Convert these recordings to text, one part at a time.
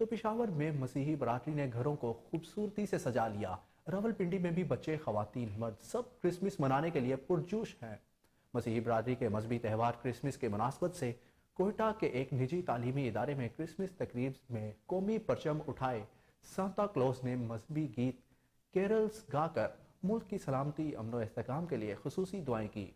تو پشاور میں مسیحی برادری نے گھروں کو خوبصورتی سے سجا لیا۔ راولپنڈی میں بھی بچے، خواتین، مرد سب کرسمس منانے کے لیے پرجوش ہیں۔ مسیحی برادری کے مذہبی تہوار کرسمس کے مناسبت سے کوئٹہ کے ایک نجی تعلیمی ادارے میں کرسمس تقریب میں قومی پرچم اٹھائے سانتا کلوز نے مذہبی گیت کیرلز گا کر ملک کی سلامتی، امن و استحکام کے لیے خصوصی دعائیں کی۔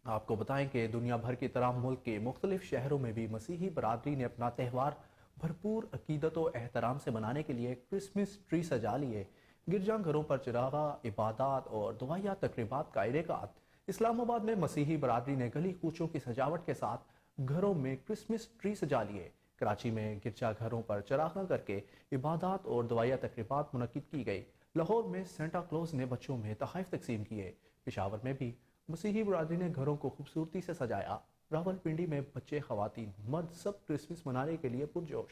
آپ کو بتائیں کہ دنیا بھر کی طرح ملک کے مختلف شہروں میں بھی مسیحی برادری نے اپنا تہوار بھرپور عقیدت و احترام سے منانے کے لیے کرسمس ٹری سجا لیے۔ گرجا گھروں پر چراغاں، عبادات اور دعائیہ تقریبات کا انعقاد۔ اسلام آباد میں مسیحی برادری نے گلی کوچوں کی سجاوٹ کے ساتھ گھروں میں کرسمس ٹری سجا لیے۔ کراچی میں گرجا گھروں پر چراغاں کر کے عبادات اور دعائیہ تقریبات منعقد کی گئی۔ لاہور میں سینٹا کلوز نے بچوں میں تحائف تقسیم کیے۔ پشاور میں بھی مسیحی برادری نے گھروں کو خوبصورتی سے سجایا۔ راولپنڈی میں بچے، خواتین، مرد سب کرسمس منانے کے لیے پرجوش۔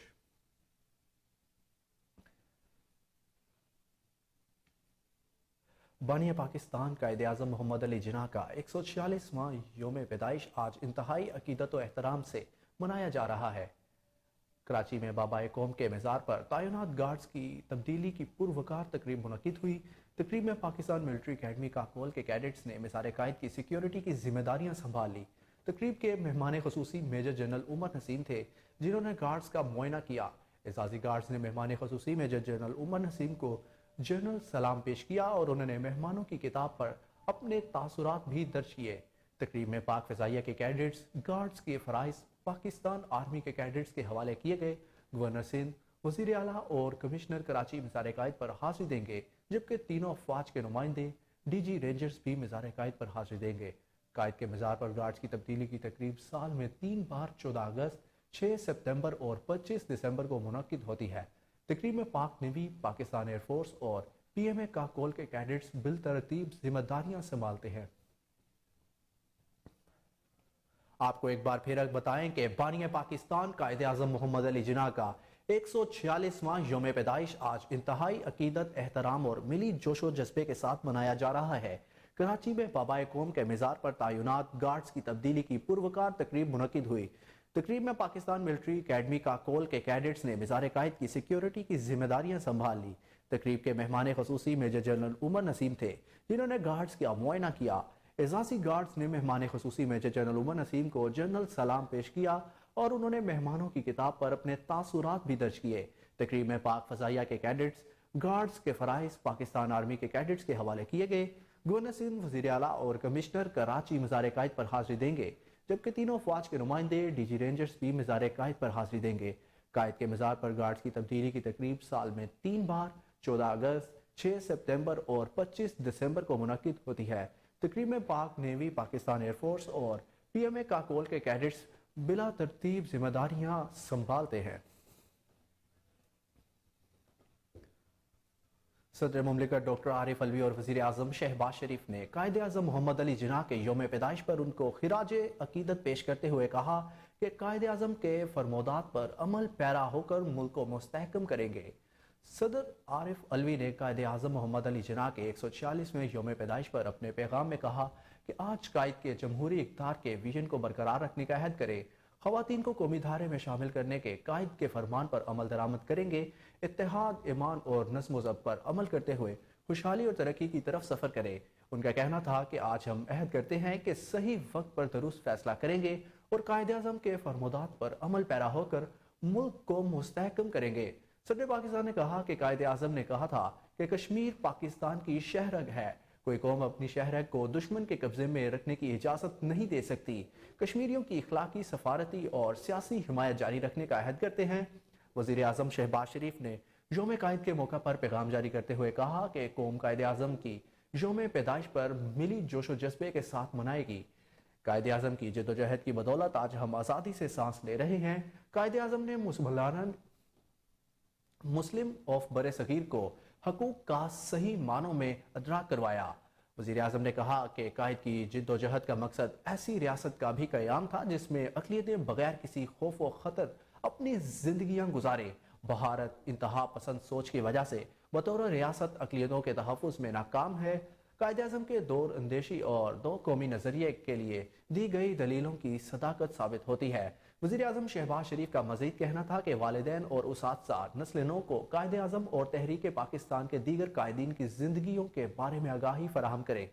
بانی پاکستان قائد اعظم محمد علی جناح کا 146واں یوم پیدائش آج انتہائی عقیدت و احترام سے منایا جا رہا ہے۔ کراچی میں بابا قوم کے مزار پر تعینات گارڈز کی تبدیلی کی پروقار تقریب منعقد ہوئی۔ تقریب میں پاکستان ملٹری اکیڈمی کاکول کے کیڈٹس نے مزار قائد کی سیکیورٹی کی ذمہ داریاں سنبھال لی۔ تقریب کے مہمان خصوصی میجر جنرل عمر نسیم تھے، جنہوں نے گارڈز کا معائنہ کیا۔ اعزازی گارڈز نے مہمان خصوصی میجر جنرل عمر نسیم کو جنرل سلام پیش کیا اور انہوں نے مہمانوں کی کتاب پر اپنے تاثرات بھی درج کیے۔ تقریب میں پاک فضائیہ کے کیڈٹس، گارڈز کے فرائض پاکستان آرمی کے کیڈٹس کے حوالے کیے گئے۔ گورنر سندھ، وزیر اعلیٰ اور کمشنر کراچی مزار قائد پر حاضری دیں گے، جبکہ تینوں افواج کے نمائندے ڈی جی رینجرز بھی مزار قائد پر حاضری دیں گے۔ قائد کے مزار پر گارڈز کی تبدیلی کی تقریب سال میں 3 بار 14 اگست، 6 سپتمبر اور 25 دسمبر کو منعقد ہوتی ہے۔ تقریب میں پاک نیوی، پاکستان ایئر فورس اور پی ایم اے کاکول کے کیڈٹس بالترتیب ذمہ داریاں سنبھالتے ہیں۔ آپ کو ایک بار پھر بتائیں کہ بانی پاکستان قائد اعظم محمد علی جناح کا 146واں یوم پیدائش آج انتہائی عقیدت، احترام اور ملی جوش و جذبے کے ساتھ منایا جا رہا ہے۔ کراچی میں بابا قوم کے مزار پر تعینات گارڈز کی تبدیلی کی پروقار تقریب منعقد ہوئی۔ تقریب میں پاکستان ملٹری اکیڈمی کاکول کے کیڈٹس نے مزار قائد کی سیکیورٹی کی ذمہ داریاں سنبھال لی۔ تقریب کے مہمان خصوصی میجر جنرل عمر نسیم تھے، جنہوں نے گارڈز کا معائنہ کیا۔ اعزازی گارڈز نے مہمان خصوصی میجر جنرل عمر نسیم کو جنرل سلام پیش کیا اور انہوں نے مہمانوں کی کتاب پر اپنے تاثرات بھی درج کیے۔ تقریب میں پاک فضائیہ کے کیڈٹس، گارڈز کے فرائض پاکستان آرمی کے کیڈٹس کے حوالے کیے گئے۔ گورنر سندھ، وزیر اعلیٰ اور کمشنر کراچی مزار قائد پر حاضری دیں گے، جبکہ تینوں افواج کے نمائندے ڈی جی رینجرز بھی مزار قائد پر حاضری دیں گے۔ قائد کے مزار پر گارڈز کی تبدیلی کی تقریب سال میں 3 بار 14 اگست، 6 سپتمبر اور 25 دسمبر کو منعقد ہوتی ہے۔ تقریب میں پاک نیوی، پاکستان ایئر فورس اور پی ایم اے کاکول کے کیڈٹس بلا ترتیب ذمہ داریاں سنبھالتے ہیں۔ صدر مملکت ڈاکٹر عارف علوی اور وزیر اعظم شہباز شریف نے قائد اعظم محمد علی جناح کے یوم پیدائش پر ان کو خراج عقیدت پیش کرتے ہوئے کہا کہ قائد اعظم کے فرمودات پر عمل پیرا ہو کر ملک کو مستحکم کریں گے۔ صدر عارف علوی نے قائد اعظم محمد علی جناح کے 146ویں یوم پیدائش پر اپنے پیغام میں کہا کہ آج قائد کے جمہوری اقتدار کے ویژن کو برقرار رکھنے کا عہد کرے، خواتین کو قومی دھارے میں شامل کرنے کے قائد کے فرمان پر عمل درآمد کریں گے، اتحاد، ایمان اور نظم و ضبط پر عمل کرتے ہوئے خوشحالی اور ترقی کی طرف سفر کرے۔ ان کا کہنا تھا کہ آج ہم عہد کرتے ہیں کہ صحیح وقت پر درست فیصلہ کریں گے اور قائد اعظم کے فرمودات پر عمل پیرا ہو کر ملک کو مستحکم کریں گے۔ صدر پاکستان نے کہا کہ قائد اعظم نے کہا تھا کہ کشمیر پاکستان کی شہرگ ہے، کوئی قوم اپنی شہرگ کو دشمن کے قبضے میں رکھنے کی اجازت نہیں دے سکتی۔ کشمیریوں کی اخلاقی، سفارتی اور سیاسی حمایت جاری رکھنے کا عہد کرتے ہیں۔ وزیر اعظم شہباز شریف نے یوم قائد کے موقع پر پیغام جاری کرتے ہوئے کہا کہ قوم قائد اعظم کی یوم پیدائش پر ملی جوش و جذبے کے ساتھ منائے گی۔ قائد اعظم کی جدوجہد کی بدولت آج ہم آزادی سے سانس لے رہے ہیں۔ قائد اعظم نے مسلم آف بر صغیر کو حقوق کا صحیح معنوں میں ادراک کروایا۔ وزیر اعظم نے کہا کہ قائد کی جد و جہد کا مقصد ایسی ریاست کا بھی قیام تھا جس میں اقلیتیں بغیر کسی خوف و خطر اپنی زندگیاں گزارے۔ بھارت انتہا پسند سوچ کی وجہ سے بطور ریاست اقلیتوں کے تحفظ میں ناکام ہے۔ قائد اعظم کے دور اندیشی اور دو قومی نظریے کے لیے دی گئی دلیلوں کی صداقت ثابت ہوتی ہے۔ وزیر اعظم شہباز شریف کا مزید کہنا تھا کہ والدین اور اساتذہ نسل نو کو قائد اعظم اور تحریک پاکستان کے دیگر قائدین کی زندگیوں کے بارے میں آگاہی فراہم کریں۔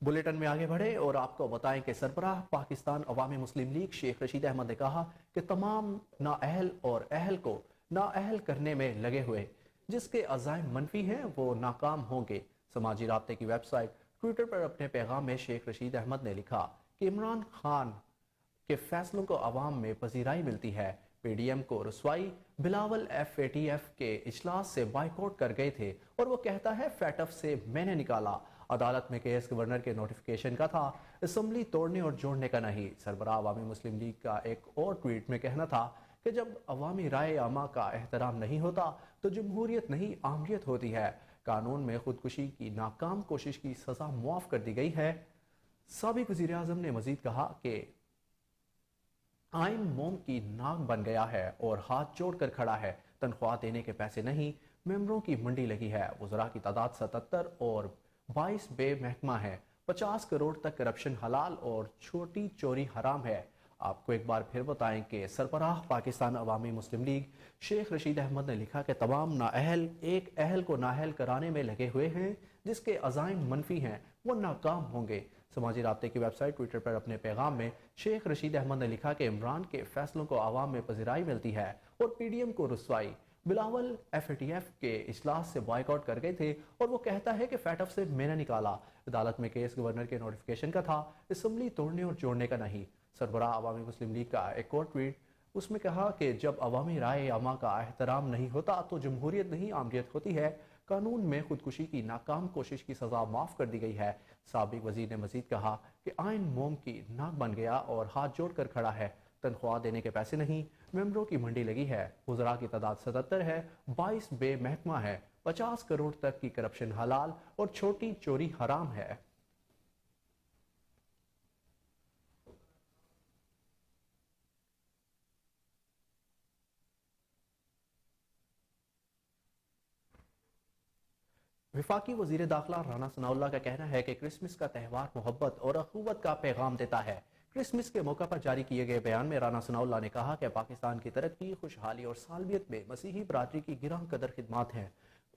بلیٹن میں آگے بڑھے اور آپ کو بتائیں کہ سربراہ پاکستان عوامی مسلم لیگ شیخ رشید احمد نے کہا کہ تمام نااہل اور اہل کو نااہل کرنے میں لگے ہوئے جس کے عزائم منفی ہیں وہ ناکام ہوں گے۔ سماجی رابطے کی ویب سائٹ ٹویٹر پر اپنے پیغام میں شیخ رشید احمد نے لکھا کہ عمران خان کے فیصلوں کو عوام میں پذیرائی ملتی ہے۔ پی ڈی ایم کو رسوائی، Bilawal F A T F کے اجلاس سے بائیکاٹ کر گئے تھے اور وہ کہتا ہے فیٹف سے میں نے نکالا، عدالت میں کیس گورنر کے نوٹیفیکیشن کا تھا، اسمبلی توڑنے اور جوڑنے کا نہیں۔ سربراہ عوامی مسلم لیگ کا ایک اور ٹویٹ میں کہنا تھا کہ جب عوامی رائے عامہ کا احترام نہیں ہوتا تو جمہوریت نہیں آمریت ہوتی ہے۔ قانون میں خودکشی کی ناکام کوشش کی سزا معاف کر دی گئی ہے۔ سابق وزیر اعظم نے مزید کہا کہ آئین موم کی ناک بن گیا ہے اور ہاتھ جوڑ کر کھڑا ہے، تنخواہ دینے کے پیسے نہیں، ممبروں کی منڈی لگی ہے، وزراء کی تعداد 77 اور 22 بے محکمہ ہے، 50 کروڑ تک کرپشن حلال اور چھوٹی چوری حرام ہے۔ آپ کو ایک بار پھر بتائیں کہ سربراہ پاکستان عوامی مسلم لیگ شیخ رشید احمد نے لکھا کہ تمام نااہل ایک اہل کو نااہل کرانے میں لگے ہوئے ہیں جس کے عزائم منفی ہیں وہ ناکام ہوں گے۔ سماجی رابطے کی ویب سائٹ ٹویٹر پر اپنے پیغام میں شیخ رشید احمد نے لکھا کہ عمران کے فیصلوں کو عوام میں پذیرائی ملتی ہے اور پی ڈی ایم کو رسوائی، Bilawal F A T F کے اجلاس سے بائیکاٹ کر گئے تھے اور وہ کہتا ہے کہ فیٹف سے میں نے نکالا، عدالت میں کیس گورنر کے نوٹیفیکیشن کا تھا، اسمبلی توڑنے اور جوڑنے کا نہیں۔ سربراہ عوامی مسلم لیگ کا ایک اور ٹویٹ، اس میں کہا کہ جب عوامی رائے عامہ کا احترام نہیں ہوتا تو جمہوریت نہیں آمریت ہوتی ہے۔ قانون میں خودکشی کی ناکام کوشش کی سزا معاف کر دی گئی ہے۔ سابق وزیر نے مزید کہا کہ آئین موم کی ناک بن گیا اور ہاتھ جوڑ کر کھڑا ہے، تنخواہ دینے کے پیسے نہیں، ممبروں کی منڈی لگی ہے، وزراء کی تعداد 77 ہے، 22 بے محکمہ ہے، 50 کروڑ تک کی کرپشن حلال اور چھوٹی چوری حرام ہے۔ وفاقی وزیر داخلہ رانا ثناء اللہ کا کہنا ہے کہ کرسمس کا تہوار محبت اور اخوت کا پیغام دیتا ہے۔ کرسمس کے موقع پر جاری کیے گئے بیان میں رانا ثناء اللہ نے کہا کہ پاکستان کی ترقی، خوشحالی اور سالمیت میں مسیحی برادری کی گراں قدر خدمات ہیں۔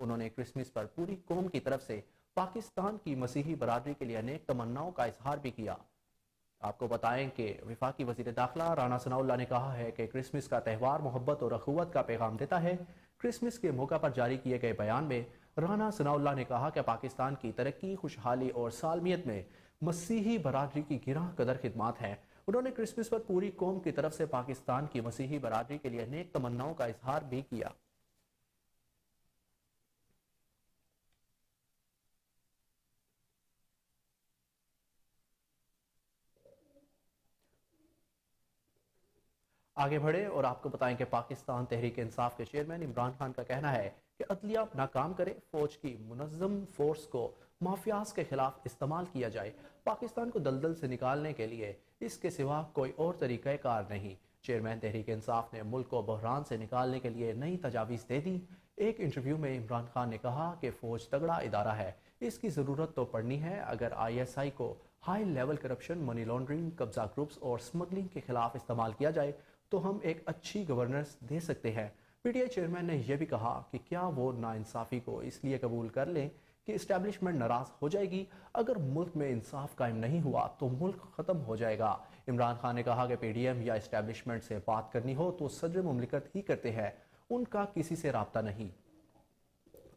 انہوں نے کرسمس پر پوری قوم کی طرف سے پاکستان کی مسیحی برادری کے لیے نیک تمناؤں کا اظہار بھی کیا۔ آپ کو بتائیں کہ وفاقی وزیر داخلہ رانا ثناء اللہ نے کہا ہے کہ کرسمس کا تہوار محبت اور اخوت کا پیغام دیتا ہے۔ کرسمس کے موقع پر جاری کیے گئے بیان میں رانا ثناء اللہ نے کہا کہ پاکستان کی ترقی، خوشحالی اور سالمیت میں مسیحی برادری کی گراں قدر خدمات ہیں۔ انہوں نے کرسمس پر پوری قوم کی طرف سے پاکستان کی مسیحی برادری کے لیے نیک تمناؤں کا اظہار بھی کیا۔ آگے بڑھے اور آپ کو بتائیں کہ پاکستان تحریک انصاف کے چیئرمین عمران خان کا کہنا ہے کہ عدلیہ ناکام کرے، فوج کی منظم فورس کو مافیاز کے خلاف استعمال کیا جائے، پاکستان کو دلدل سے نکالنے کے لیے اس کے سوا کوئی اور طریقہ کار نہیں۔ چیئرمین تحریک انصاف نے ملک کو بحران سے نکالنے کے لیے نئی تجاویز دے دی۔ ایک انٹرویو میں عمران خان نے کہا کہ فوج تگڑا ادارہ ہے، اس کی ضرورت تو پڑنی ہے۔ اگر آئی ایس آئی کو high level corruption, money laundering, قبضہ گروپس اور سمگلنگ کے خلاف استعمال کیا جائے تو ہم ایک اچھی گورننس دے سکتے ہیں۔ پی ٹی آئی چیئرمین نے یہ بھی کہا کہ کیا وہ ناانصافی کو اس لیے قبول کر لیں کہ اسٹیبلشمنٹ ناراض ہو جائے گی؟ اگر ملک میں انصاف قائم نہیں ہوا تو ملک ختم ہو جائے گا۔ عمران خان نے کہا کہ پی ڈی ایم یا اسٹیبلشمنٹ سے بات کرنی ہو تو صدر مملکت ہی کرتے ہیں، ان کا کسی سے رابطہ نہیں۔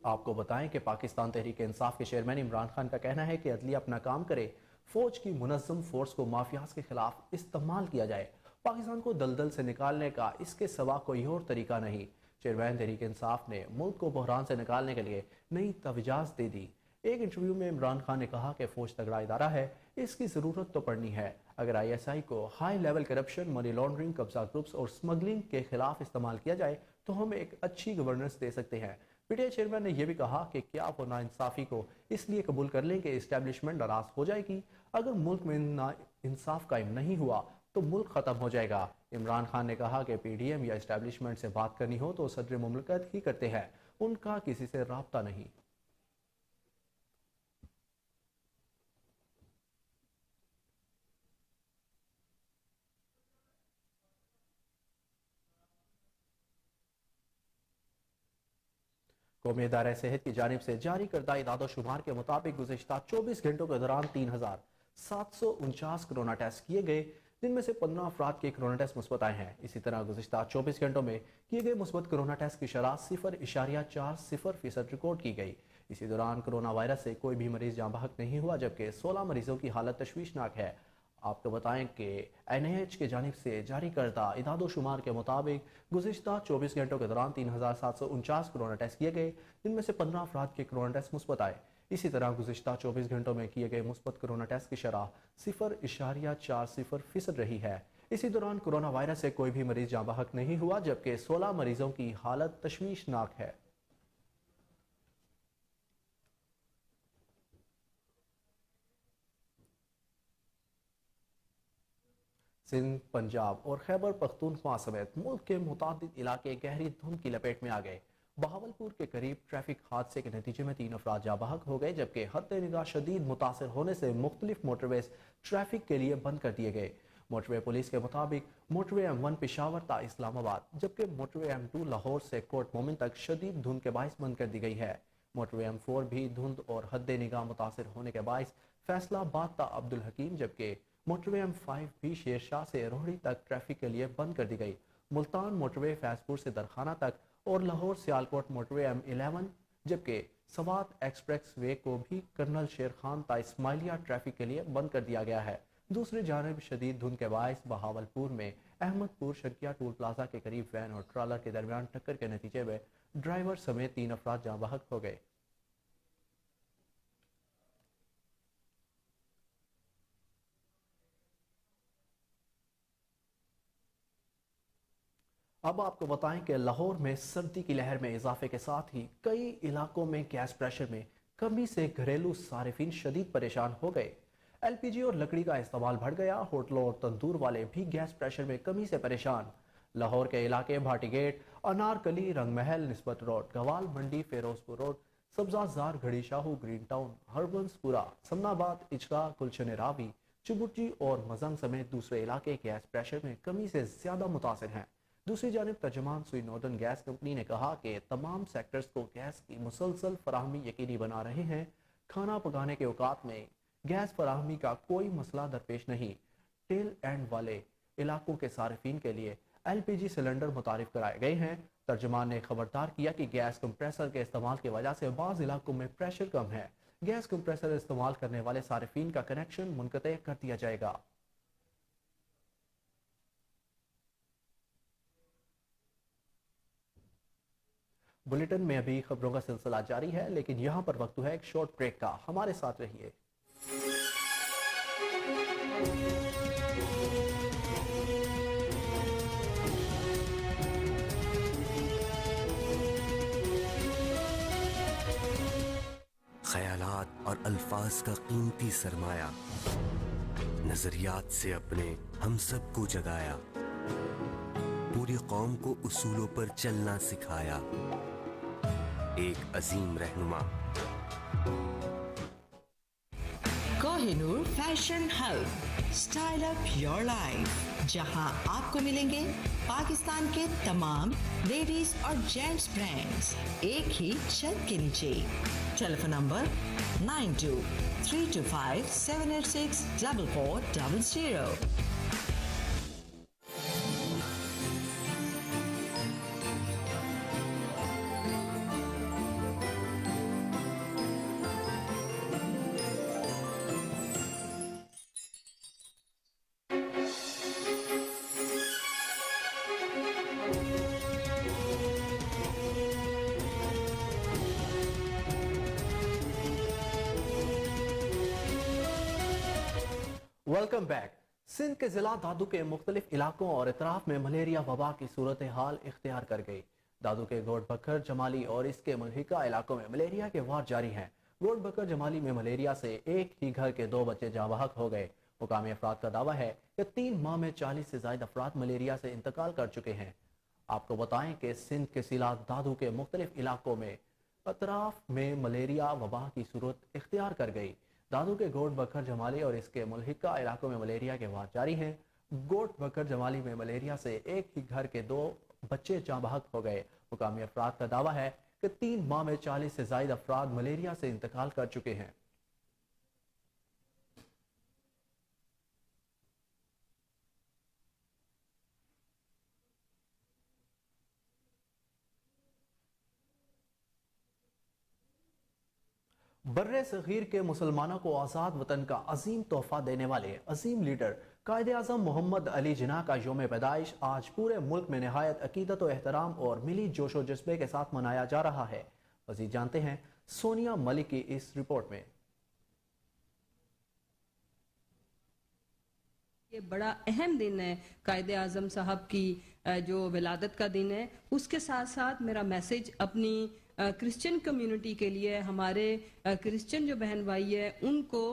آپ کو بتائیں کہ پاکستان تحریک انصاف کے چیئرمین عمران خان کا کہنا ہے کہ عدلیہ اپنا کام کرے، فوج کی منظم فورس کو مافیاز کے خلاف استعمال کیا جائے، پاکستان کو دلدل سے نکالنے کا اس کے سوا کوئی اور طریقہ نہیں۔ چیئرمین تحریک انصاف نے ملک کو بحران سے نکالنے کے لیے نئی توجیہات دے دی۔ ایک انٹرویو میں عمران خان نے کہا کہ فوج تگڑا ادارہ ہے، اس کی ضرورت تو پڑنی ہے۔ اگر آئی ایس آئی کو high level corruption, money laundering, قبضہ گروپس اور سمگلنگ کے خلاف استعمال کیا جائے تو ہم ایک اچھی گورننس دے سکتے ہیں۔ پی ٹی آئی چیئرمین نے یہ بھی کہا کہ کیا وہ ناانصافی کو اس لیے قبول کر لیں کہ اسٹیبلشمنٹ ناراض ہو جائے گی؟ اگر ملک میں انصاف قائم نہیں ہوا تو ملک ختم ہو جائے گا۔ عمران خان نے کہا کہ پی ڈی ایم یا اسٹیبلشمنٹ سے بات کرنی ہو تو صدر مملکت ہی کرتے ہیں، ان کا کسی سے رابطہ نہیں۔ قومی ادارہ صحت کی جانب سے جاری کردہ اعداد و شمار کے مطابق گزشتہ 24 گھنٹوں کے دوران 3749 کرونا ٹیسٹ کیے گئے، جن میں سے 15 افراد کے کرونا ٹیسٹ مثبت آئے ہیں۔ اسی طرح گزشتہ 24 گھنٹوں میں کیے گئے مثبت کرونا ٹیسٹ کی شرح 0.40% ریکارڈ کی گئی۔ اسی دوران کرونا وائرس سے کوئی بھی مریض جاں بحق نہیں ہوا، جبکہ 16 مریضوں کی حالت تشویشناک ہے۔ آپ کو بتائیں کہ NIH کی جانب سے جاری کردہ اعداد و شمار کے مطابق گزشتہ 24 گھنٹوں کے دوران 3749 کرونا ٹیسٹ کیے گئے، جن میں سے 15 افراد کے کرونا ٹیسٹ مثبت آئے۔ اسی طرح گزشتہ 24 گھنٹوں میں کیے گئے مثبت کرونا ٹیسٹ کی شرح 0.40% رہی ہے۔ اسی دوران کرونا وائرس سے کوئی بھی مریض جاں بحق نہیں ہوا، جبکہ 16 مریضوں کی حالت تشویشناک ہے۔ سندھ، پنجاب اور خیبر پختونخوا سمیت ملک کے متعدد علاقے گہری دھند کی لپیٹ میں آ گئے۔ بہاولپور کے قریب ٹریفک حادثے کے نتیجے میں 3 افراد جاں بحق ہو گئے، جبکہ حد نگاہ شدید متاثر ہونے سے مختلف موٹر ویز ٹریفک کے لیے بند کر دیے گئے۔ موٹر وے پولیس کے مطابق موٹر وے M1 پشاور تا اسلام آباد، جبکہ موٹر وے M2 لاہور سے کوٹ مومن تک شدید دھند کے باعث بند کر دی گئی ہے۔ موٹر وے M4 بھی دھند اور حد نگاہ متاثر ہونے کے باعث فیصلہ آباد تا عبدالحکیم، جبکہ موٹر وے M5 بھی شیر شاہ سے روہڑی تک ٹریفک کے لیے بند کر دی گئی۔ ملتان موٹر وے فیض پور سے درخانہ تک اور لاہور سیالکوٹ موٹر وے M11، جبکہ سوات ایکسپریس وے کو بھی کرنل شیر خان تا اسماعیلیہ ٹریفک کے لیے بند کر دیا گیا ہے۔ دوسری جانب شدید دھند کے باعث بہاولپور میں احمد پور شکیہ ٹول پلازا کے قریب وین اور ٹرالر کے درمیان ٹکر کے نتیجے میں ڈرائیور سمیت 3 افراد جاں بحق ہو گئے۔ اب آپ کو بتائیں کہ لاہور میں سردی کی لہر میں اضافے کے ساتھ ہی کئی علاقوں میں گیس پریشر میں کمی سے گھریلو صارفین شدید پریشان ہو گئے۔ LPG اور لکڑی کا استعمال بڑھ گیا، ہوٹلوں اور تندور والے بھی گیس پریشر میں کمی سے پریشان۔ لاہور کے علاقے بھاٹی گیٹ، انارکلی، رنگ محل، نسبت روڈ، گوال منڈی، فیروز پور روڈ، سبزہ زار، گھڑی شاہو، گرین ٹاؤن، ہربنس پورا، سمنا آباد، اچرا، گلشن راوی، چبوٹی اور مزنگ سمیت دوسرے علاقے گیس پریشر میں کمی سے زیادہ متاثر ہیں۔ دوسری جانب ترجمان سوئی ناردرن گیس کمپنی نے کہا کہ تمام سیکٹرز کو گیس کی مسلسل فراہمی یقینی بنا رہے ہیں۔ کھانا پکانے کے اوقات میں گیس فراہمی کا کوئی مسئلہ درپیش نہیں۔ ٹیل اینڈ والے علاقوں کے صارفین کے لیے LPG سلنڈر متعارف کرائے گئے ہیں۔ ترجمان نے خبردار کیا کہ گیس کمپریسر کے استعمال کی وجہ سے بعض علاقوں میں پریشر کم ہے۔ گیس کمپریسر استعمال کرنے والے صارفین کا کنیکشن منقطع کر دیا جائے گا۔ بلیٹن میں ابھی خبروں کا سلسلہ جاری ہے، لیکن یہاں پر وقت ہے ایک شارٹ بریک کا۔ ہمارے ساتھ رہیے۔ خیالات اور الفاظ کا قیمتی سرمایہ، نظریات سے اپنے ہم سب کو جگایا، پوری قوم کو اصولوں پر چلنا سکھایا، ایک عظیم رہنما۔ Kohinoor fashion hub, style up your life, جہاں آپ کو ملیں گے پاکستان کے تمام لیڈیز اور جینٹس برانڈز ایک ہی چھت کے نیچے۔ Telephone number 92-325-786-4400۔ Welcome back. Sindh کے ضلع دادو کے مختلف علاقوں اور اطراف میں ملیریا وبا کی صورتحال اختیار کر گئی۔ دادو کے گوڈ بکر، جمالی اور اس کے ملحقہ علاقوں میں ملیریا کے وار جاری ہیں۔ گوڈ بکر جمالی میں ملیریا سے ایک ہی گھر کے 2 بچے جاں بحق ہو گئے۔ مقامی افراد کا دعویٰ ہے کہ 3 ماہ میں 40 سے زائد افراد ملیریا سے انتقال کر چکے ہیں۔ آپ کو بتائیں کہ سندھ کے ضلع دادو کے مختلف علاقوں میں اطراف میں ملیریا وبا کی صورت اختیار کر گئی۔ دادو کے گوٹ بکر جمالی اور اس کے ملحقہ علاقوں میں ملیریا کے واقعات جاری ہیں۔ گوٹ بکر جمالی میں ملیریا سے ایک ہی گھر کے 2 بچے جاں بحق ہو گئے۔ مقامی افراد کا دعویٰ ہے کہ 3 ماہ میں 40 سے زائد افراد ملیریا سے انتقال کر چکے ہیں۔ بر صغیر کے مسلمانوں کو آزاد وطن کا عظیم تحفہ دینے والے عظیم لیڈر قائد اعظم محمد علی جناح کا یوم پیدائش آج پورے ملک میں نہایت عقیدت و احترام اور ملی جوش و جذبے کے ساتھ منایا جا رہا ہے۔ مزید جانتے ہیں سونیا ملک کی اس رپورٹ میں۔ یہ بڑا اہم دن ہے قائد اعظم صاحب کی جو ولادت کا دن ہے، اس کے ساتھ ساتھ میرا میسج اپنی کرسچن کمیونٹی کے لیے، ہمارے کرسچن جو بہن بھائی ہیں ان کو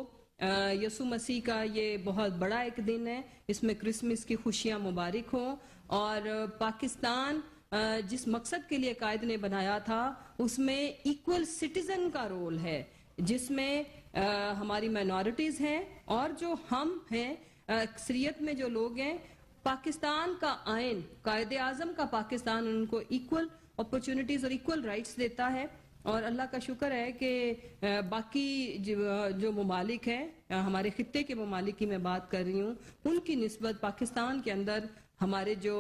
یسوع مسیح کا یہ بہت بڑا ایک دن ہے، اس میں کرسمس کی خوشیاں مبارک ہوں، اور پاکستان جس مقصد کے لیے قائد نے بنایا تھا اس میں ایکول سٹیزن کا رول ہے، جس میں ہماری مائنورٹیز ہیں اور جو ہم ہیں اکثریت میں جو لوگ ہیں۔ پاکستان کا آئین، قائد اعظم کا پاکستان ان کو ایکول اپرچونٹیز اور ایکول رائٹس دیتا ہے، اور اللہ کا شکر ہے کہ باقی جو ممالک ہیں، ہمارے خطے کے ممالک کی میں بات کر رہی ہوں، ان کی نسبت پاکستان کے اندر ہمارے جو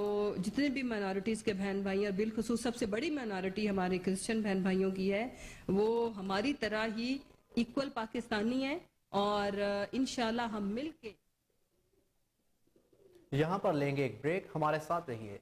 جتنے بھی مائنورٹیز کے بہن بھائی ہیں، اور بالخصوص سب سے بڑی مائنورٹی ہمارے کرسچن بہن بھائیوں کی ہے، وہ ہماری طرح ہی ایکول پاکستانی ہیں، اور انشاءاللہ ہم مل کے یہاں پر لیں گے ایک بریک، ہمارے ساتھ رہیے۔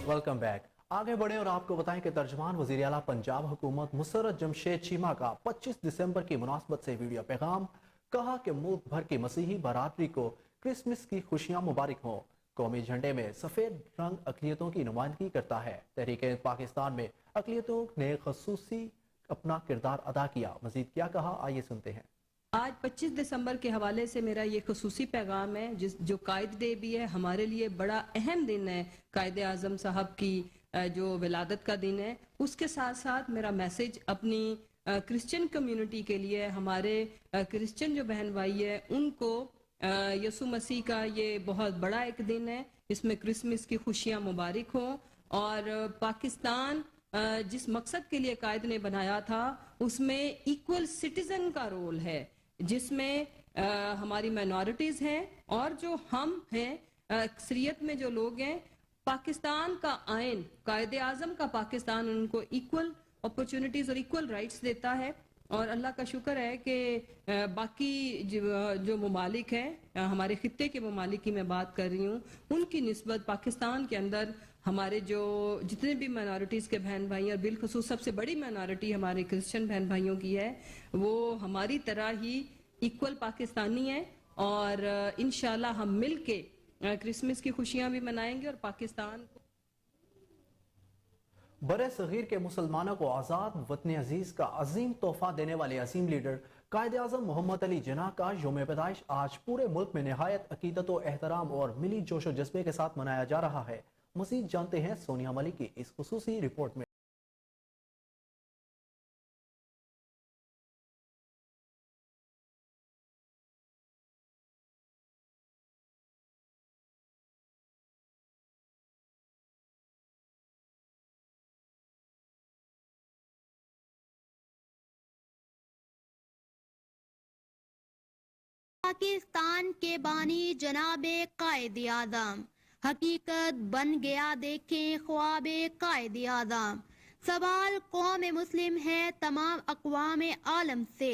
Welcome back. آگے بڑھیں اور آپ کو بتائیں کہ ترجمان وزیر اعلیٰ پنجاب حکومت مسرت جمشید چیمہ کا 25 دسمبر کی مناسبت سے ویڈیو پیغام، کہا کہ ملک بھر کی مسیحی برادری کو کرسمس کی خوشیاں مبارک ہوں۔ قومی جھنڈے میں سفید رنگ اقلیتوں کی نمائندگی کرتا ہے۔ تحریک پاکستان میں اقلیتوں نے خصوصی اپنا کردار ادا کیا۔ مزید کیا کہا، آئیے سنتے ہیں۔ آج 25 دسمبر کے حوالے سے میرا یہ خصوصی پیغام ہے، جو قائد ڈے بھی ہے، ہمارے لیے بڑا اہم دن ہے قائد اعظم صاحب کی جو ولادت کا دن ہے، اس کے ساتھ ساتھ میرا میسج اپنی کرسچن کمیونٹی کے لیے، ہمارے کرسچن جو بہن بھائی ہیں ان کو یسوع مسیح کا یہ بہت بڑا ایک دن ہے، اس میں کرسمس کی خوشیاں مبارک ہوں، اور پاکستان جس مقصد کے لیے قائد نے بنایا تھا اس میں ایکول سٹیزن کا رول ہے، جس میں ہماری مائنورٹیز ہیں اور جو ہم ہیں اکثریت میں جو لوگ ہیں۔ پاکستان کا آئین، قائد اعظم کا پاکستان ان کو ایکول اپرچونٹیز اور ایکول رائٹس دیتا ہے، اور اللہ کا شکر ہے کہ باقی جو ممالک ہیں، ہمارے خطے کے ممالک کی میں بات کر رہی ہوں، ان کی نسبت پاکستان کے اندر ہمارے جو جتنے بھی مائنورٹیز کے بہن بھائی ہیں، اور بالخصوص سب سے بڑی مائنورٹی ہمارے کرسچن بہن بھائیوں کی ہے، وہ ہماری طرح ہی ایکول پاکستانی ہیں، اور انشاءاللہ ہم مل کے کرسمس کی خوشیاں بھی منائیں گے، اور پاکستان کو بر صغیر کے مسلمانوں کو آزاد وطن عزیز کا عظیم تحفہ دینے والے عظیم لیڈر قائد اعظم محمد علی جناح کا یوم پیدائش آج پورے ملک میں نہایت عقیدت و احترام اور ملی جوش و جذبے کے ساتھ منایا جا رہا ہے۔ مزید جانتے ہیں سونیا ملک کی اس خصوصی رپورٹ میں۔ پاکستان کے بانی جناب قائد اعظم، حقیقت بن گیا دیکھیں خواب قائد اعظم۔ سوال قوم مسلم ہے تمام اقوام عالم سے،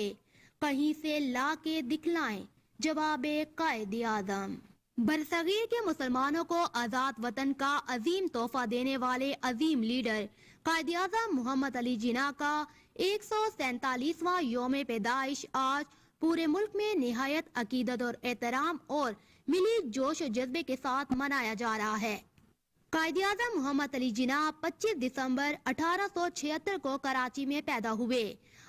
کہیں سے لا کے دکھلائیں جواب قائد اعظم۔ برصغیر کے مسلمانوں کو آزاد وطن کا عظیم تحفہ دینے والے عظیم لیڈر قائد اعظم محمد علی جناح کا 147واں یوم پیدائش آج پورے ملک میں نہایت عقیدت اور احترام اور ملی جوش و جذبے کے ساتھ منایا جا رہا ہے۔ قائد اعظم محمد علی جناح 25 دسمبر 1876 کو کراچی میں پیدا ہوئے۔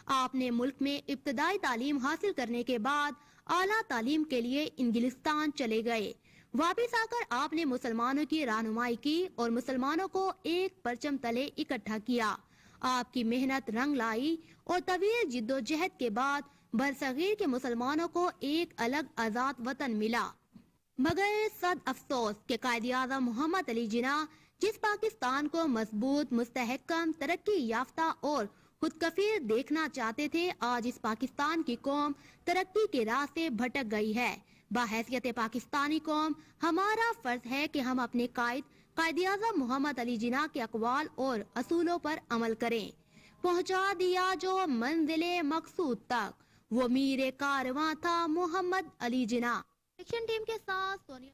آپ نے ملک میں ابتدائی تعلیم حاصل کرنے کے بعد اعلیٰ تعلیم کے لیے انگلستان چلے گئے۔ واپس آ کر آپ نے مسلمانوں کی رہنمائی کی اور مسلمانوں کو ایک پرچم تلے اکٹھا کیا۔ آپ کی محنت رنگ لائی اور طویل جد و جہد کے بعد برصغیر کے مسلمانوں کو ایک الگ آزاد وطن ملا۔ مگر صد افسوس کہ قائد اعظم محمد علی جناح جس پاکستان کو مضبوط، مستحکم، ترقی یافتہ اور خود کفیل دیکھنا چاہتے تھے، آج اس پاکستان کی قوم ترقی کے راہ سے بھٹک گئی ہے۔ بحیثیت پاکستانی قوم ہمارا فرض ہے کہ ہم اپنے قائد اعظم محمد علی جناح کے اقوال اور اصولوں پر عمل کریں۔ پہنچا دیا جو منزل مقصود تک، وہ میر کارواں تھا محمد علی جناح۔ ایکشن ٹیم کے ساتھ سونیا۔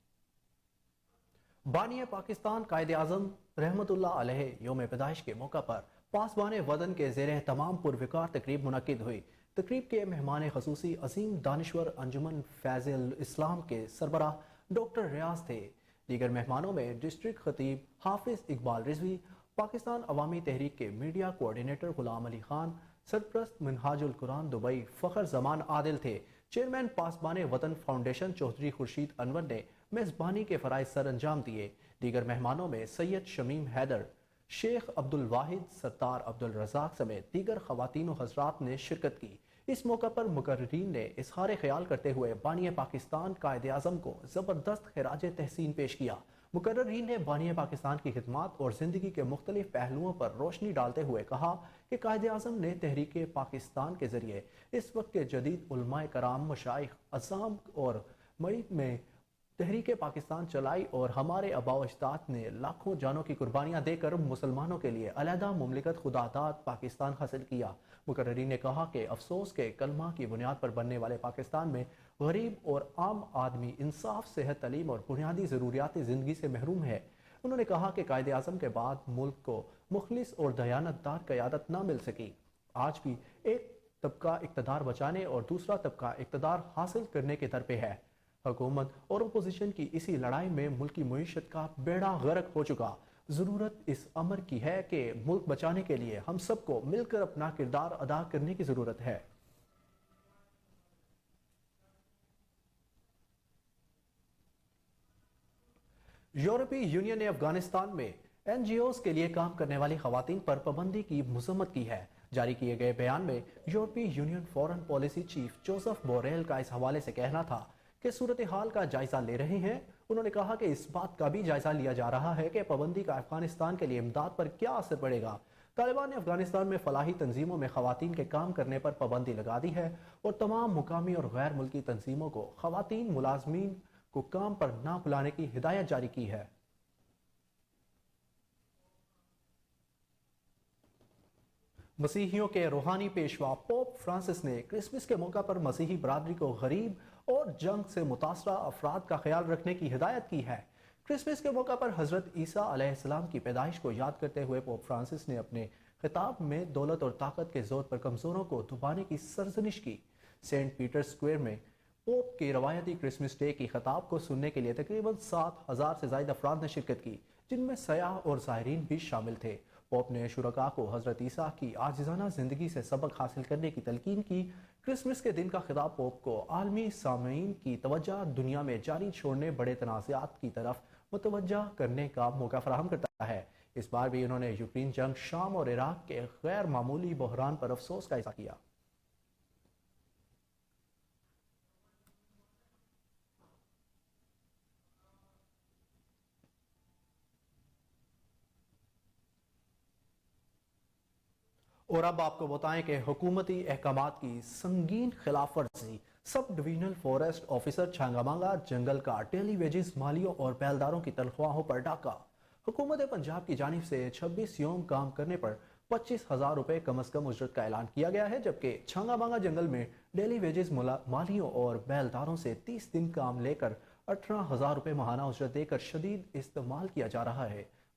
بانی پاکستان قائد اعظم رحمت اللہ علیہ یوم پیدائش کے موقع پر پاسبان وطن کے زیر اہتمام پروقار تقریب منعقد ہوئی۔ تقریب کے مہمان خصوصی عظیم دانشور انجمن فیض الاسلام کے سربراہ ڈاکٹر ریاض تھے۔ دیگر مہمانوں میں ڈسٹرکٹ خطیب حافظ اقبال رضوی، پاکستان عوامی تحریک کے میڈیا کوارڈینیٹر غلام علی خان، سرپرست منہاج القرآن دبئی فخر زمان عادل تھے۔ چیئرمین پاسبان وطن فاؤنڈیشن چودھری خورشید انور نے میزبانی کے فرائض سر انجام دیے۔ دیگر مہمانوں میں سید شمیم حیدر، شیخ عبد الواحد، ستار عبد الرزاق سمیت دیگر خواتین و حضرات نے شرکت کی۔ اس موقع پر مقررین نے اظہار خیال کرتے ہوئے بانی پاکستان قائد اعظم کو زبردست خراج تحسین پیش کیا۔ مقررین نے بانی پاکستان کی خدمات اور زندگی کے مختلف پہلوؤں پر روشنی ڈالتے ہوئے کہا کہ قائد اعظم نے تحریک پاکستان کے ذریعے اس وقت کے جدید علماء کرام، مشائخ، عظام اور معید میں تحریک پاکستان چلائی اور ہمارے آباء و اجداد نے لاکھوں جانوں کی قربانیاں دے کر مسلمانوں کے لیے علیحدہ مملکت خدا داد پاکستان حاصل کیا۔ مقررین نے کہا کہ افسوس کے کلمہ کی بنیاد پر بننے والے پاکستان میں غریب اور عام آدمی انصاف، صحت، تعلیم اور بنیادی ضروریات زندگی سے محروم ہے۔ انہوں نے کہا کہ قائد اعظم کے بعد ملک کو مخلص اور دیانت دار قیادت نہ مل سکی۔ آج بھی ایک طبقہ اقتدار بچانے اور دوسرا طبقہ اقتدار حاصل کرنے کے در پہ ہے۔ حکومت اور اپوزیشن کی اسی لڑائی میں ملکی معیشت کا بیڑا غرق ہو چکا۔ ضرورت اس امر کی ہے کہ ملک بچانے کے لیے ہم سب کو مل کر اپنا کردار ادا کرنے کی ضرورت ہے۔ یورپی یونین نے افغانستان میں این جی اوز کے لیے کام کرنے والی خواتین پر پابندی کی مذمت کی ہے۔ جاری کیے گئے بیان میں یورپی union foreign policy chief Joseph Borel کا اس حوالے سے کہنا تھا کہ صورتحال کا جائزہ لے رہے ہیں۔ انہوں نے کہا کہ اس بات کا بھی جائزہ لیا جا رہا ہے کہ پابندی کا افغانستان کے لیے امداد پر کیا اثر پڑے گا۔ طالبان نے افغانستان میں فلاحی تنظیموں میں خواتین کے کام کرنے پر پابندی لگا دی ہے اور تمام مقامی اور غیر ملکی تنظیموں کو خواتین ملازمین کو کام پر نہ بلانے کی ہدایت جاری کی ہے۔ مسیحیوں کے روحانی پیشوا پوپ فرانسس نے کرسمس کے موقع پر مسیحی برادری کو غریب اور جنگ سے متاثرہ افراد کا خیال رکھنے کی ہدایت کی ہے۔ کرسمس کے موقع پر حضرت عیسیٰ علیہ السلام کی پیدائش کو یاد کرتے ہوئے پوپ فرانسس نے اپنے خطاب میں دولت اور طاقت کے زور پر کمزوروں کو دبانے کی سرزنش کی۔ سینٹ پیٹر اسکوائر میں پوپ کے روایتی کرسمس ڈے کی خطاب کو سننے کے لیے تقریباً 7,000 سے زائد افراد نے شرکت کی، جن میں سیاح اور زائرین بھی شامل تھے۔ پوپ نے شرکاء کو حضرت عیسیٰ کی عاجزانہ زندگی سے سبق حاصل کرنے کی تلقین کی۔ کرسمس کے دن کا خطاب پوپ کو عالمی سامعین کی توجہ دنیا میں جاری چھوڑنے بڑے تنازعات کی طرف متوجہ کرنے کا موقع فراہم کرتا ہے۔ اس بار بھی انہوں نے یوکرین جنگ، شام اور عراق کے غیر معمولی بحران پر افسوس کا اظہار کیا۔ اور اب آپ کو بتائیں کہ حکومتی احکامات کی سنگین خلاف ورزی، sub divisional forest officer Changa مانگا جنگل کا ڈیلی ویجز مالیوں اور بیلداروں کی تنخواہوں پر ڈاکہ۔ حکومت پنجاب کی جانب سے 26 یوم کام کرنے پر 25,000 روپے کم از کم اجرت کا اعلان کیا گیا ہے، جبکہ چھانگا مانگا جنگل میں ڈیلی ویجز مالیوں اور بیلداروں سے 30 دن کام لے کر 18,000 روپے ماہانہ اجرت دے کر شدید استعمال کیا جا رہا ہے۔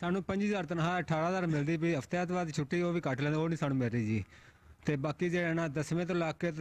ਸਾਨੂੰ 5000 ਤਨਖਾਹ 18000 ਮਿਲਦੀ ਵੀ ਹਫਤੇ ਬਾਅਦ ਛੁੱਟੀ ਉਹ ਵੀ ਕੱਟ ਲੈਂਦੇ, ਉਹ ਨਹੀਂ ਸਾਨੂੰ ਮਿਲ ਰਹੀ ਜੀ। ਤੇ ਬਾਕੀ ਜਿਹੜਾ ਨਾ 10ਵੇਂ ਤੋਂ ਲੱਗ ਕੇ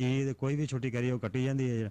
ਈਦ ਕੋਈ ਵੀ ਛੁੱਟੀ ਕਰੀ ਉਹ ਕੱਟੀ ਜਾਂਦੀ ਹੈ।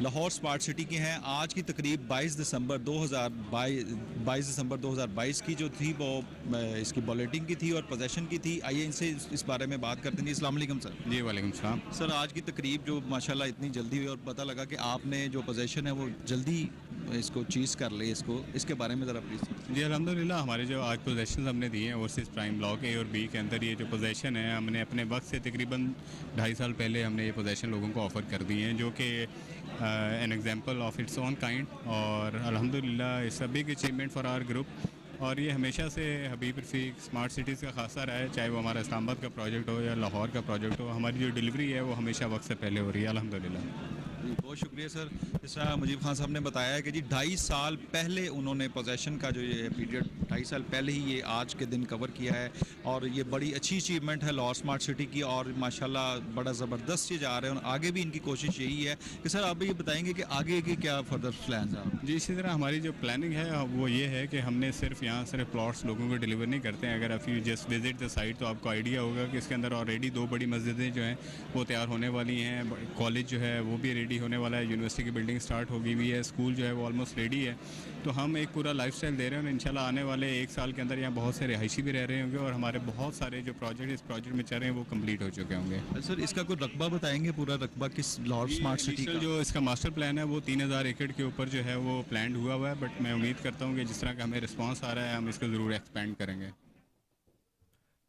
لاہور سمارٹ سٹی کے ہیں. آج کی تقریب 22 دسمبر 2022 کی جو تھی وہ اس کی بالٹنگ کی تھی اور پوزیشن کی تھی. آئیے ان سے اس بارے میں بات کرتے ہیں. السلام علیکم سر. جی وعلیکم السلام. سر آج کی تقریب جو ماشاءاللہ اتنی جلدی ہوئی اور پتہ لگا کہ آپ نے جو پوزیشن ہے وہ جلدی اس کو چیز کر لی, اس کے بارے میں ذرا پلیز. جی الحمدللہ ہمارے جو آج پوزیشنز ہم نے دیے ہیں اوورسیز پرائم بلاک اے اور بی کے اندر, یہ جو پوزیشن ہے ہم نے اپنے وقت سے تقریباً 2.5 سال پہلے ہم نے یہ پوزیشن لوگوں کو آفر کر دی ہیں, جو کہ an example of its own kind, اور الحمدللہ it's a big achievement for our group. اور یہ ہمیشہ سے حبیب رفیق اسمارٹ سٹیز کا خاصہ رہا ہے, چاہے وہ ہمارا اسلام آباد کا پروجیکٹ ہو یا لاہور کا پروجیکٹ ہو. ہماری جو ڈلیوری ہے وہ ہمیشہ وقت سے پہلے ہو رہی ہے الحمدللہ. جی بہت شکریہ سر. جس طرح مجیب خان صاحب نے بتایا ہے کہ جی 2.5 سال پہلے انہوں نے پوزیشن کا جو یہ پیریڈ 2.5 سال پہلے ہی یہ آج کے دن کور کیا ہے, اور یہ بڑی اچھی اچیومنٹ ہے لاہور اسمارٹ سٹی کی, اور ماشاءاللہ بڑا زبردست یہ جا رہے ہیں, اور آگے بھی ان کی کوشش یہی ہے کہ سر آپ یہ بتائیں گے کہ آگے کے کیا فردر پلانز ہیں. جی اسی طرح ہماری جو پلاننگ ہے وہ یہ ہے کہ ہم نے صرف پلاٹس لوگوں کو ڈیلیور نہیں کرتے ہیں. اگر آپ you just visit the site تو آپ کو آئیڈیا ہوگا کہ اس کے اندر آلریڈی 2 بڑی مسجدیں جو ہیں وہ تیار ہونے والی ہیں, کالج جو ہے وہ بھی ریڈی ہونے والا ہے, یونیورسٹی کی بلڈنگ سٹارٹ ہوگی ہوئی ہے, اسکول جو ہے وہ آلموسٹ ریڈی ہے. تو ہم ایک پورا لائف سٹائل دے رہے ہیں, اور انشاءاللہ آنے والے 1 سال کے اندر یہاں بہت سے رہائشی بھی رہ رہے ہوں گے, اور ہمارے بہت سارے جو پروجیکٹ اس پروجیکٹ میں چل رہے ہیں وہ کمپلیٹ ہو چکے ہوں گے. سر اس کا کوئی رقبہ بتائیں گے, پورا رقبہ کس لاہور اسمارٹ سٹی کا؟ جو اس کا ماسٹر پلان ہے وہ 3000 ایکڑ کے اوپر جو ہے وہ پلانڈ ہوا ہوا ہے, بٹ میں امید کرتا ہوں کہ جس طرح کا ہمیں رسپانس آ رہا ہے ہم اس کو ضرور ایکسپینڈ کریں گے.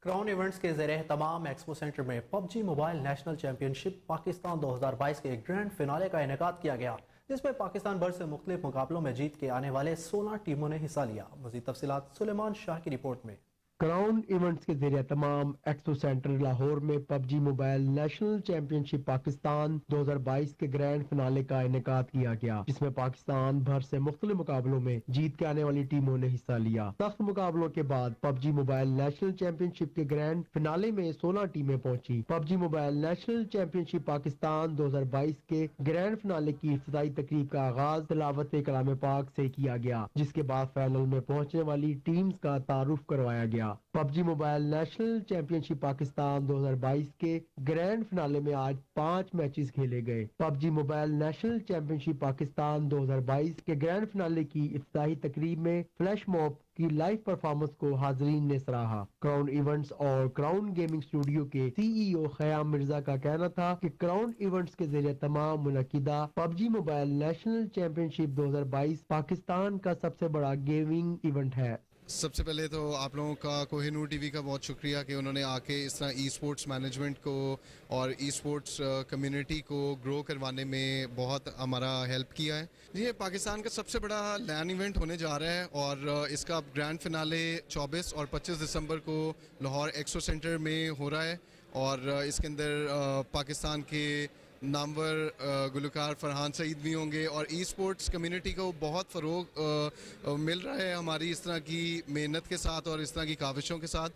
کراؤن ایونٹس کے زیر اہتمام ایکسپو سینٹر میں PUBG موبائل نیشنل چیمپئن شپ پاکستان 2022 کے گرینڈ فنالے کا انعقاد کیا گیا, جس میں پاکستان بھر سے مختلف مقابلوں میں جیت کے آنے والے 16 ٹیموں نے حصہ لیا. مزید تفصیلات سلیمان شاہ کی رپورٹ میں. کراؤن ایونٹس کے زیر اہتمام ایکسپو سینٹر لاہور میں PUBG موبائل نیشنل چیمپئن شپ پاکستان 2022 کے گرینڈ فنالے کا انعقاد کیا گیا, جس میں پاکستان بھر سے مختلف مقابلوں میں جیت کے آنے والی ٹیموں نے حصہ لیا. سخت مقابلوں کے بعد PUBG موبائل نیشنل چیمپئن شپ کے گرینڈ فنالے میں 16 ٹیمیں پہنچی. PUBG موبائل نیشنل چیمپئن شپ پاکستان 2022 کے گرینڈ فنالے کی افتتاحی تقریب کا آغاز تلاوت کلام پاک سے کیا گیا, جس کے بعد فائنل میں پہنچنے والی ٹیمز کا تعارف کروایا گیا. PUBG موبائل نیشنل چیمپئن شپ پاکستان 2022 کے گرینڈ فنالے میں آج 5 میچز کھیلے گئے. PUBG موبائل نیشنل چیمپئن شپ پاکستان 2022 کے گرینڈ فنالے کی افتتاحی تقریب میں فلیش موب کی لائیو پرفارمنس کو حاضرین نے سراہا. کراؤن ایونٹس اور کراؤن گیمنگ اسٹوڈیو کے CEO خیام مرزا کا کہنا تھا کہ کراؤن ایونٹس کے ذریعے تمام منعقدہ PUBG موبائل نیشنل چیمپئن شپ 2022 پاکستان کا سب سے بڑا گیمنگ ایونٹ ہے. سب سے پہلے تو آپ لوگوں کا کوہ نور ٹی وی کا بہت شکریہ کہ انہوں نے آ کے اس طرح ای اسپورٹس مینجمنٹ کو اور ای اسپورٹس کمیونٹی کو گرو کروانے میں بہت ہمارا ہیلپ کیا ہے. یہ پاکستان کا سب سے بڑا لین ایونٹ ہونے جا رہا ہے, اور اس کا گرینڈ فنالے 24 اور 25 دسمبر کو لاہور ایکسپو سینٹر میں ہو رہا ہے, اور اس کے اندر پاکستان کے نامور گلوکار فرحان سعید بھی ہوں گے, اور ای اسپورٹس کمیونٹی کو بہت فروغ مل رہا ہے ہماری اس طرح کی محنت کے ساتھ اور اس طرح کی کاوشوں کے ساتھ.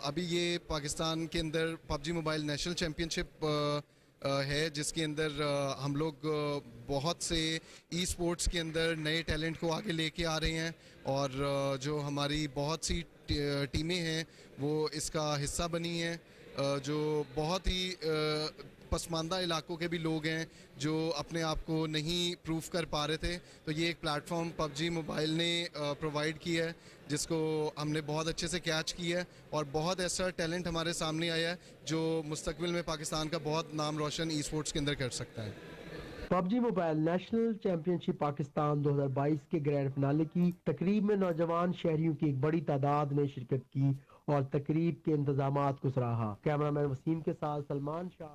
ابھی یہ پاکستان کے اندر PUBG موبائل نیشنل چیمپئن شپ ہے, جس کے اندر ہم لوگ بہت سے ای اسپورٹس کے اندر نئے ٹیلنٹ کو آگے لے کے آ رہے ہیں, اور جو ہماری بہت سی ٹیمیں ہیں وہ اس کا حصہ بنی ہیں, جو بہت ہی پسماندہ علاقوں کے بھی لوگ ہیں جو اپنے آپ کو نہیں پروف کر پا رہے تھے. تو یہ ایک پلیٹ فارم PUBG موبائل نے پرووائڈ کیا ہے, جس کو ہم نے بہت اچھے سے کیچ کیا ہے, اور بہت ایسا ٹیلنٹ ہمارے سامنے آیا ہے جو مستقبل میں پاکستان کا بہت نام روشن ای اسپورٹس کے اندر کر سکتا ہے. PUBG موبائل نیشنل چیمپئن شپ پاکستان 2022 کے گرینڈ فنالے کی تقریب میں نوجوان شہریوں کی ایک بڑی تعداد نے شرکت کی اور تقریب کے انتظامات کو سراہا. کیمرامین وسیم کے ساتھ سلمان شاہ.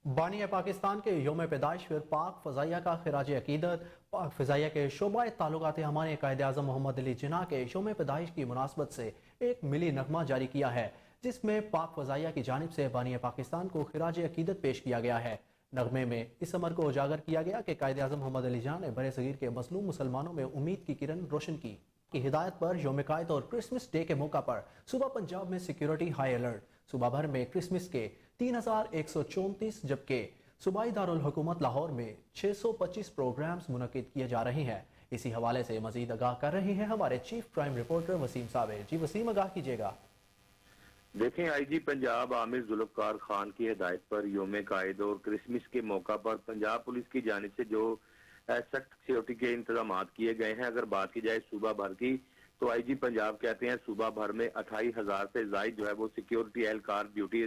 بانی پاکستان کے یوم پیدائش پر پاک فضائیہ کا خراج عقیدت. پاک فضائیہ کے شعبہ تعلقات ہمارے قائد اعظم محمد علی جناح کے یوم پیدائش کی مناسبت سے ایک ملی نغمہ جاری کیا ہے, جس میں پاک فضائیہ کی جانب سے بانی پاکستان کو خراج عقیدت پیش کیا گیا ہے. نغمے میں اس امر کو اجاگر کیا گیا کہ قائد اعظم محمد علی جناح نے برِ صغیر کے مظلوم مسلمانوں میں امید کی کرن روشن کی. ہدایت پر یوم قائد اور کرسمس ڈے کے موقع پر صوبہ پنجاب میں سیکیورٹی ہائی الرٹ. صوبہ بھر میں کرسمس کے 3134 جبکہ صوبائی دارالحکومت لاہور میں 625 پروگرامز منعقد کیے جا رہے ہیں. اسی حوالے سے مزید آگاہ کر رہے ہیں ہمارے چیف کرائم رپورٹر وسیم صابر. جی وسیم, آگاہ کیجیے گا. دیکھیں آئی جی پنجاب عامر ذوالفقار خان کی ہدایت پر یوم قائد اور کرسمس کے موقع پر پنجاب پولیس کی جانب سے جو سخت سیکورٹی کے انتظامات کیے گئے ہیں، اگر بات کی جائے صوبہ بھر کی تو آئی جی پنجاب کہتے ہیں صوبہ بھر میں 28,000 سے زائد جو ہے وہ سیکیورٹی اہلکار ڈیوٹی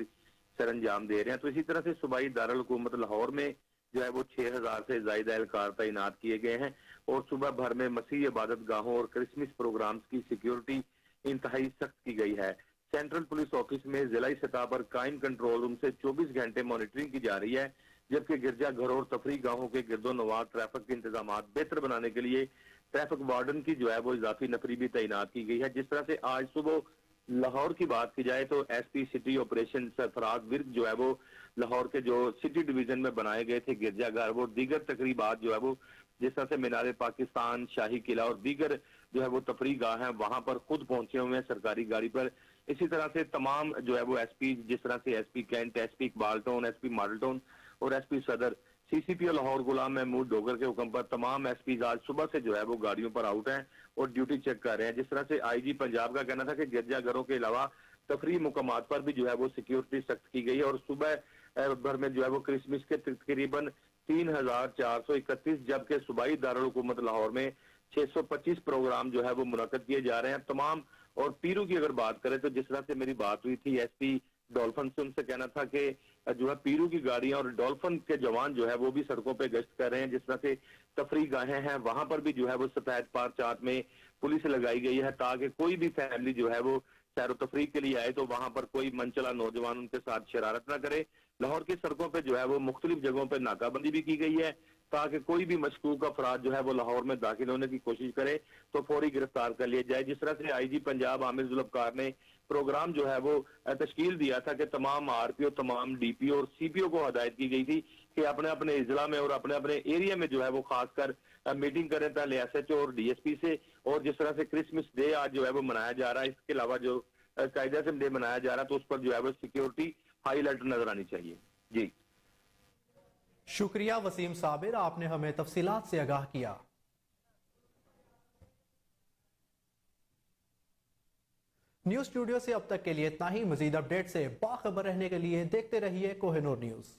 سر انجام دے رہے ہیں. تو اسی طرح سے صوبائی دارالحکومت لاہور میں جو ہے وہ 6,000 سے زائد اہلکار تعینات کیے گئے ہیں اور صوبہ بھر میں مسیح عبادت گاہوں اور کرسمس پروگرامز کی سیکیورٹی انتہائی سخت کی گئی ہے. سینٹرل پولیس آفس میں ضلعی سطح پر قائم کنٹرول روم سے 24 گھنٹے مانیٹرنگ کی جا رہی ہے، جبکہ گرجا گھروں اور تفریح گاہوں کے گرد و نواح ٹریفک کے انتظامات بہتر بنانے کے لیے ٹریفک وارڈن کی جو ہے وہ اضافی نفری بھی تعینات کی گئی ہے. جس طرح سے آج صبح لاہور کی بات کی جائے تو ایس پی سٹی آپریشن سرفراز ورک جو ہے وہ لاہور کے جو سٹی ڈویژن میں بنائے گئے تھے گرجا گھر وہ دیگر تقریبات جو ہے وہ جس طرح سے مینار پاکستان، شاہی قلعہ اور دیگر جو ہے وہ تفریح گاہ ہیں وہاں پر خود پہنچے ہوئے ہیں سرکاری گاڑی پر. اسی طرح سے تمام جو ہے وہ ایس پی جس طرح سے S P Cantt, S P Iqbal Town, S P Model Town اور ایس پی صدر سی سی پی او لاہور غلام محمود ڈوگر کے حکم پر تمام ایس پیز آج صبح سے جو ہے وہ گاڑیوں پر آؤٹ ہیں اور ڈیوٹی چیک کر رہے ہیں. جس طرح سے آئی جی پنجاب کا کہنا تھا کہ گرجا گھروں کے علاوہ تفریح مقامات پر بھی جو ہے وہ سیکیورٹی سخت کی گئی ہے اور صبح بھر میں جو ہے وہ کرسمس کے تقریباً 3,431 جبکہ صوبائی دارالحکومت لاہور میں 625 پروگرام جو ہے وہ منعقد کیے جا رہے ہیں. تمام اور پیروں کی اگر بات کریں تو جس طرح سے میری بات ہوئی تھی ایس پی ڈولفن سے، ان سے کہنا تھا کہ جو ہے پیرو کی گاڑیاں اور ڈولفن کے جوان جو ہے وہ بھی سڑکوں پہ گشت کر رہے ہیں. جس طرح سے تفریح گاہیں ہیں وہاں پر بھی جو ہے وہ سفید پار چات میں پولیس لگائی گئی ہے تاکہ کوئی بھی فیملی جو ہے وہ سیر و تفریح کے لیے آئے تو وہاں پر کوئی منچلا نوجوان ان کے ساتھ شرارت نہ کرے. لاہور کی سڑکوں پہ جو ہے وہ مختلف جگہوں پہ ناکہ بندی بھی کی گئی ہے تاکہ کوئی بھی مشکوک افراد جو ہے وہ لاہور میں داخل ہونے کی کوشش کرے تو فوری گرفتار کر لیا جائے. جس طرح سے آئی جی پنجاب عامر ذوالفقار نے پروگرام جو ہے وہ تشکیل دیا تھا کہ تمام آر پی او، تمام ڈی پی او اور سی پی او کو ہدایت کی گئی تھی کہ اپنے اپنے اضلاع میں اور اپنے اپنے ایریا میں جو ہے وہ خاص کر میٹنگ کریں پہلے ایس ایچ او اور ڈی ایس پی سے. اور جس طرح سے کرسمس ڈے آج جو ہے وہ منایا جا رہا ہے، اس کے علاوہ جو قائد اعظم ڈے منایا جا رہا ہے تو اس پر جو ہے وہ سیکیورٹی ہائی الرٹ نظر آنی چاہیے. جی شکریہ وسیم صابر، آپ نے ہمیں تفصیلات سے آگاہ کیا. نیوز اسٹوڈیو سے اب تک کے لیے اتنا ہی. مزید اپڈیٹ سے باخبر رہنے کے لیے دیکھتے رہیے کوہ نور نیوز.